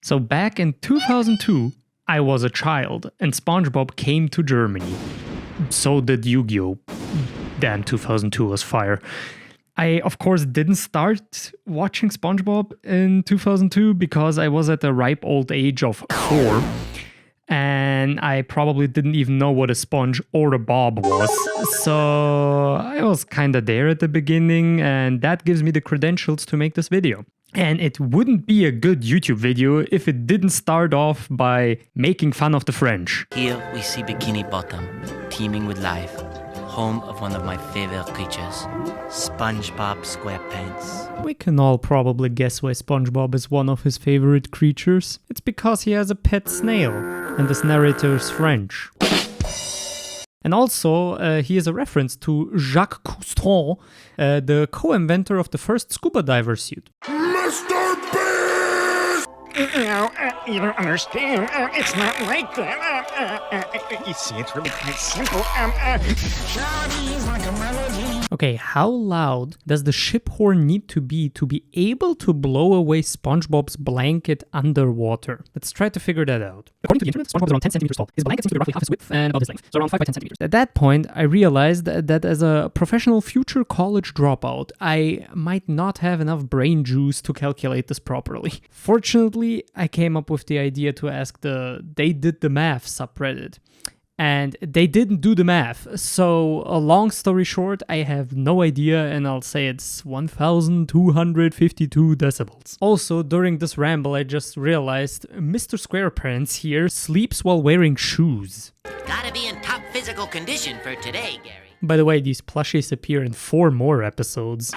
So back in 2002, I was a child and SpongeBob came to Germany. So did Yu-Gi-Oh! Damn, 2002 was fire. I, of course, didn't start watching SpongeBob in 2002 because I was at the ripe old age of 4. And I probably didn't even know what a sponge or a bob was. So I was kinda there at the beginning, and that gives me the credentials to make this video. And it wouldn't be a good YouTube video if it didn't start off by making fun of the French. Here we see Bikini Bottom, teeming with life, home of one of my favorite creatures, SpongeBob SquarePants. We can all probably guess why SpongeBob is one of his favorite creatures. It's because he has a pet snail, and this narrator is French. And also, he is a reference to Jacques Cousteau, the co-inventor of the first scuba diver suit. Mr. Beast! No, you don't understand. It's not like that. You see, it's really quite simple. Melodies like a melody. Okay, how loud does the ship horn need to be able to blow away SpongeBob's blanket underwater? Let's try to figure that out. According to the internet, SpongeBob is around 10 centimeters tall. His blanket seems to be roughly half his width and about his length, so around 5 by 10 centimeters. At that point, I realized that as a professional future college dropout, I might not have enough brain juice to calculate this properly. Fortunately, I came up with the idea to ask the They Did the Math subreddit. And they didn't do the math, so a long story short, I have no idea, and I'll say it's 1,252 decibels. Also, during this ramble, I just realized Mr. SquarePants here sleeps while wearing shoes. Gotta be in top physical condition for today, Gary. By the way, these plushies appear in 4 more episodes.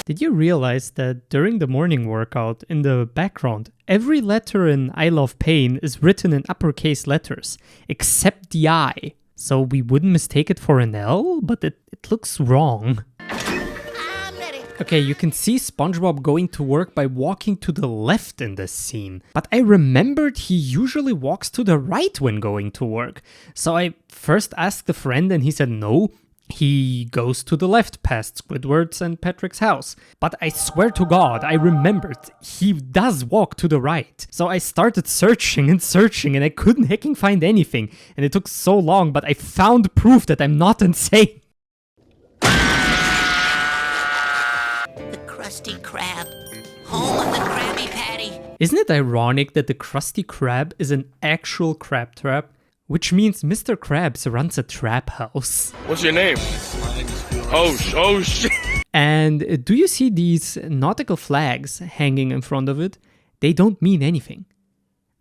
Did you realize that during the morning workout, in the background, every letter in I Love Pain is written in uppercase letters, except the I. So we wouldn't mistake it for an L, but it looks wrong. I'm ready. Okay, you can see SpongeBob going to work by walking to the left in this scene. But I remembered he usually walks to the right when going to work. So I first asked a friend and he said no. He goes to the left past Squidward's and Patrick's house. But I swear to God, I remembered he does walk to the right. So I started searching and I couldn't hecking find anything. And it took so long, but I found proof that I'm not insane. The Krusty Krab, home of the Krabby Patty. Isn't it ironic that the Krusty Krab is an actual crab trap? Which means Mr. Krabs runs a trap house. What's your name? Oh shit. And do you see these nautical flags hanging in front of it? They don't mean anything.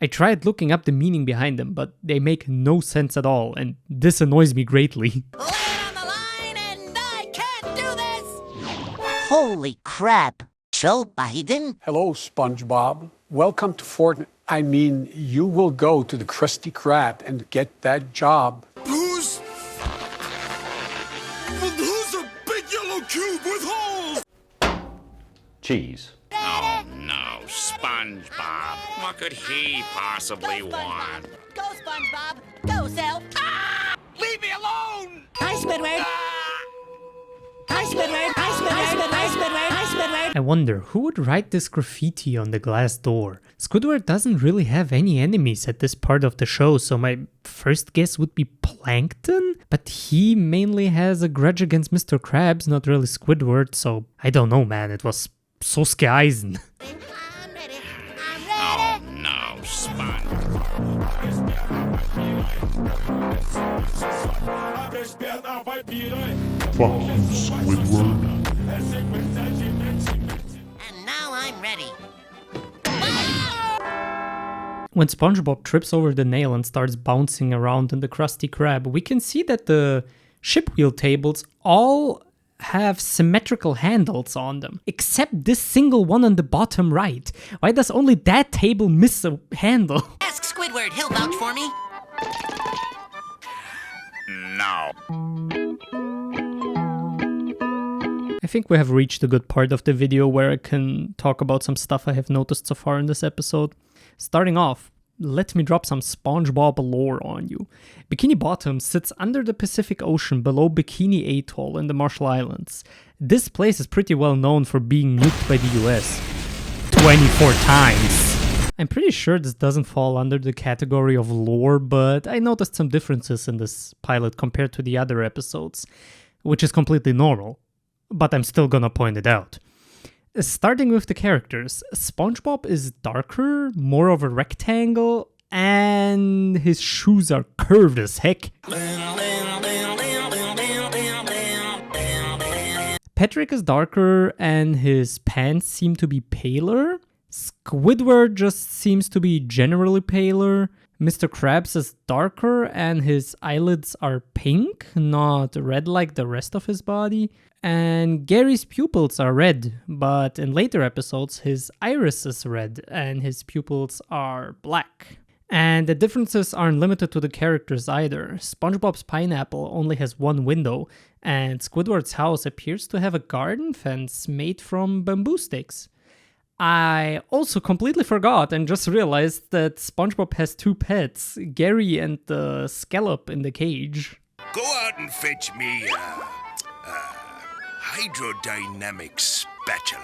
I tried looking up the meaning behind them, but they make no sense at all, and this annoys me greatly. Lay on the line and I can't do this! Holy crap! Joe Biden? Hello, SpongeBob. Welcome to Fortnite. I mean, you will go to the Krusty Krab and get that job. Who's a big yellow cube with holes? Cheese. Oh no, SpongeBob. What could he possibly want? Go, SpongeBob! Go, Self! Leave me alone! Hi, Squidward! Hi, Squidward! Hi, Squidward! Hi, Squidward! Hi, Squidward! Hi, Squidward! I wonder who would write this graffiti on the glass door. Squidward doesn't really have any enemies at this part of the show, so my first guess would be Plankton? But he mainly has a grudge against Mr. Krabs, not really Squidward, so I don't know, man, it was so skeisen. I'm ready! Oh no, SpongeBob. Fuck you, Squidward. And now I'm ready. When SpongeBob trips over the nail and starts bouncing around in the Krusty Krab, we can see that the ship wheel tables all have symmetrical handles on them, except this single one on the bottom right. Why does only that table miss a handle? Ask Squidward, he'll vouch for me. No. I think we have reached a good part of the video where I can talk about some stuff I have noticed so far in this episode. Starting off, let me drop some SpongeBob lore on you. Bikini Bottom sits under the Pacific Ocean below Bikini Atoll in the Marshall Islands. This place is pretty well known for being nuked by the US 24 times. I'm pretty sure this doesn't fall under the category of lore, but I noticed some differences in this pilot compared to the other episodes, which is completely normal, but I'm still gonna point it out. Starting with the characters, SpongeBob is darker, more of a rectangle, and his shoes are curved as heck. Patrick is darker and his pants seem to be paler. Squidward just seems to be generally paler. Mr. Krabs is darker and his eyelids are pink, not red like the rest of his body. And Gary's pupils are red, but in later episodes his iris is red and his pupils are black. And the differences aren't limited to the characters either. SpongeBob's pineapple only has one window, and Squidward's house appears to have a garden fence made from bamboo sticks. I also completely forgot and just realized that SpongeBob has two pets, Gary and the scallop in the cage. Go out and fetch me hydrodynamic spatula.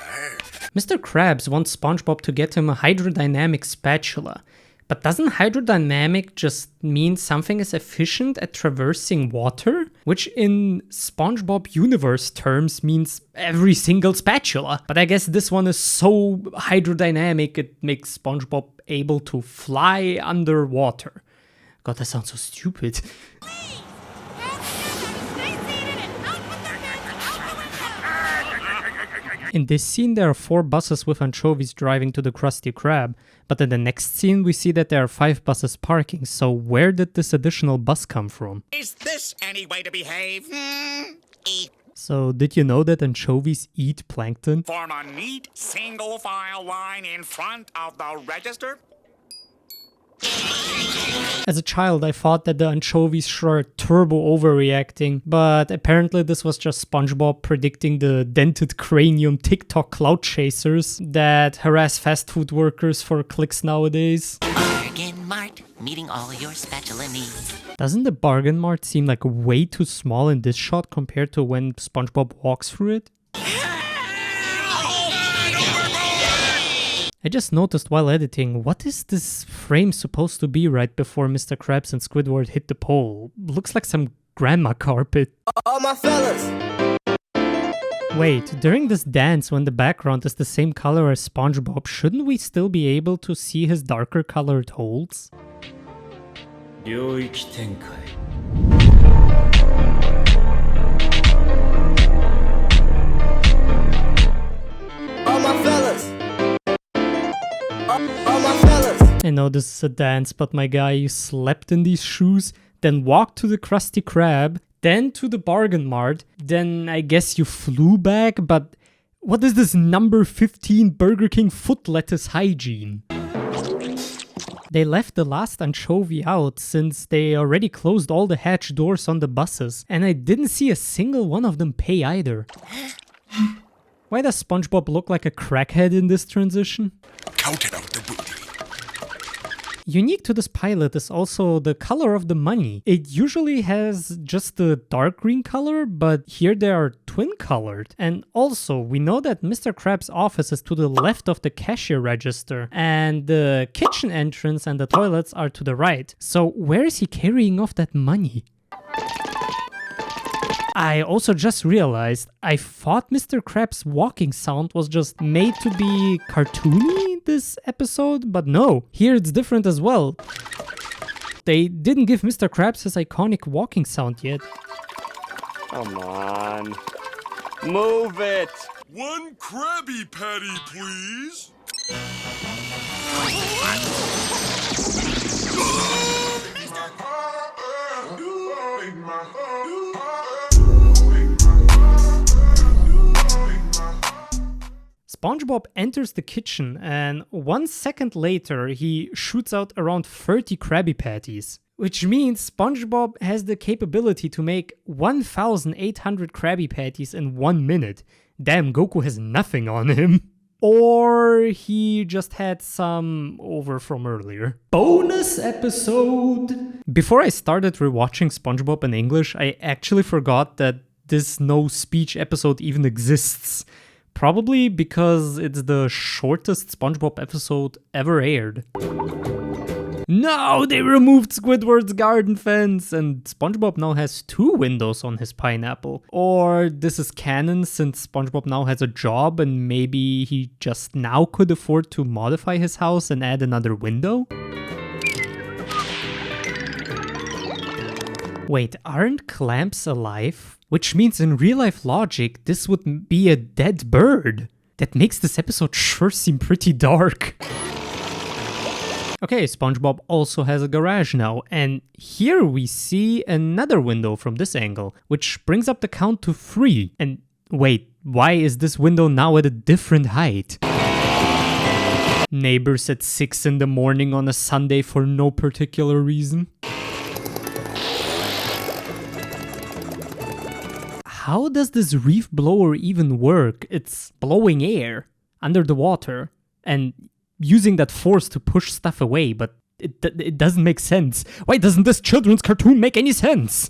Mr. Krabs wants SpongeBob to get him a hydrodynamic spatula. But doesn't hydrodynamic just mean something is efficient at traversing water? Which in SpongeBob universe terms means every single spatula. But I guess this one is so hydrodynamic it makes SpongeBob able to fly underwater. God, that sounds so stupid. In this scene, there are 4 buses with anchovies driving to the Krusty Krab, but in the next scene, we see that there are 5 buses parking, so where did this additional bus come from? Is this any way to behave? So, did you know that anchovies eat plankton? Form a neat single file line in front of the register? As a child, I thought that the anchovies were turbo overreacting, but apparently this was just SpongeBob predicting the dented cranium TikTok clout chasers that harass fast food workers for clicks nowadays. Bargain Mart, meeting all your spatula needs. Doesn't the Bargain Mart seem like way too small in this shot compared to when SpongeBob walks through it? I just noticed while editing, what is this frame supposed to be right before Mr. Krabs and Squidward hit the pole? Looks like some grandma carpet. All my fellas! Wait, during this dance when the background is the same color as SpongeBob, shouldn't we still be able to see his darker colored holes? All my fellas! All my fellas! I know this is a dance, but my guy, you slept in these shoes, then walked to the Krusty Krab, then to the Bargain Mart, then I guess you flew back, but what is this number 15 Burger King foot lettuce hygiene? They left the last anchovy out since they already closed all the hatch doors on the buses, and I didn't see a single one of them pay either. Why does SpongeBob look like a crackhead in this transition? Counted out the booty. Unique to this pilot is also the color of the money. It usually has just the dark green color, but here they are twin colored. And also, we know that Mr. Krabs' office is to the left of the cashier register, and the kitchen entrance and the toilets are to the right. So where is he carrying off that money? I also just realized I thought Mr. Krabs' walking sound was just made to be cartoony this episode, but no, here it's different as well. They didn't give Mr. Krabs his iconic walking sound yet. Come on. Move it! One Krabby Patty, please. SpongeBob enters the kitchen and 1 second later he shoots out around 30 Krabby Patties. Which means SpongeBob has the capability to make 1,800 Krabby Patties in 1 minute. Damn, Goku has nothing on him. Or he just had some over from earlier. Bonus episode! Before I started rewatching SpongeBob in English, I actually forgot that this no speech episode even exists. Probably because it's the shortest SpongeBob episode ever aired. No, they removed Squidward's garden fence, and SpongeBob now has 2 windows on his pineapple. Or this is canon since SpongeBob now has a job and maybe he just now could afford to modify his house and add another window? Wait, aren't clamps alive? Which means in real life logic, this would be a dead bird. That makes this episode sure seem pretty dark. Okay, SpongeBob also has a garage now, and here we see another window from this angle, which brings up the count to 3. And wait, why is this window now at a different height? Neighbors at 6 in the morning on a Sunday for no particular reason. How does this reef blower even work? It's blowing air under the water and using that force to push stuff away, but it doesn't make sense. Why doesn't this children's cartoon make any sense?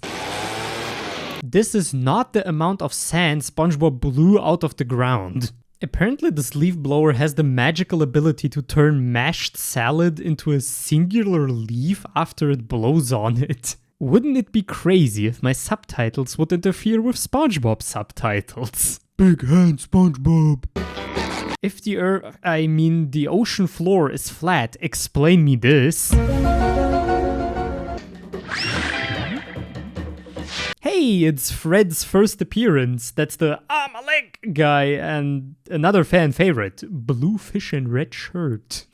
This is not the amount of sand SpongeBob blew out of the ground. Apparently this leaf blower has the magical ability to turn mashed salad into a singular leaf after it blows on it. Wouldn't it be crazy if my subtitles would interfere with SpongeBob's subtitles? Big hand, SpongeBob! If the the ocean floor is flat, explain me this. Hey, it's Fred's first appearance. That's the I'm a leg guy and another fan favorite, blue fish and red shirt.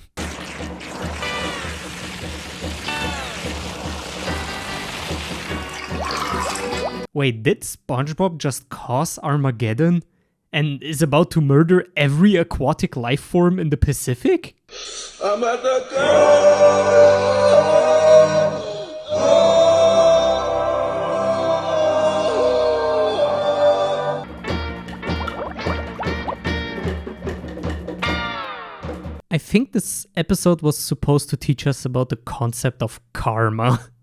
Wait, did SpongeBob just cause Armageddon? And is about to murder every aquatic life form in the Pacific? I'm at the I think this episode was supposed to teach us about the concept of karma.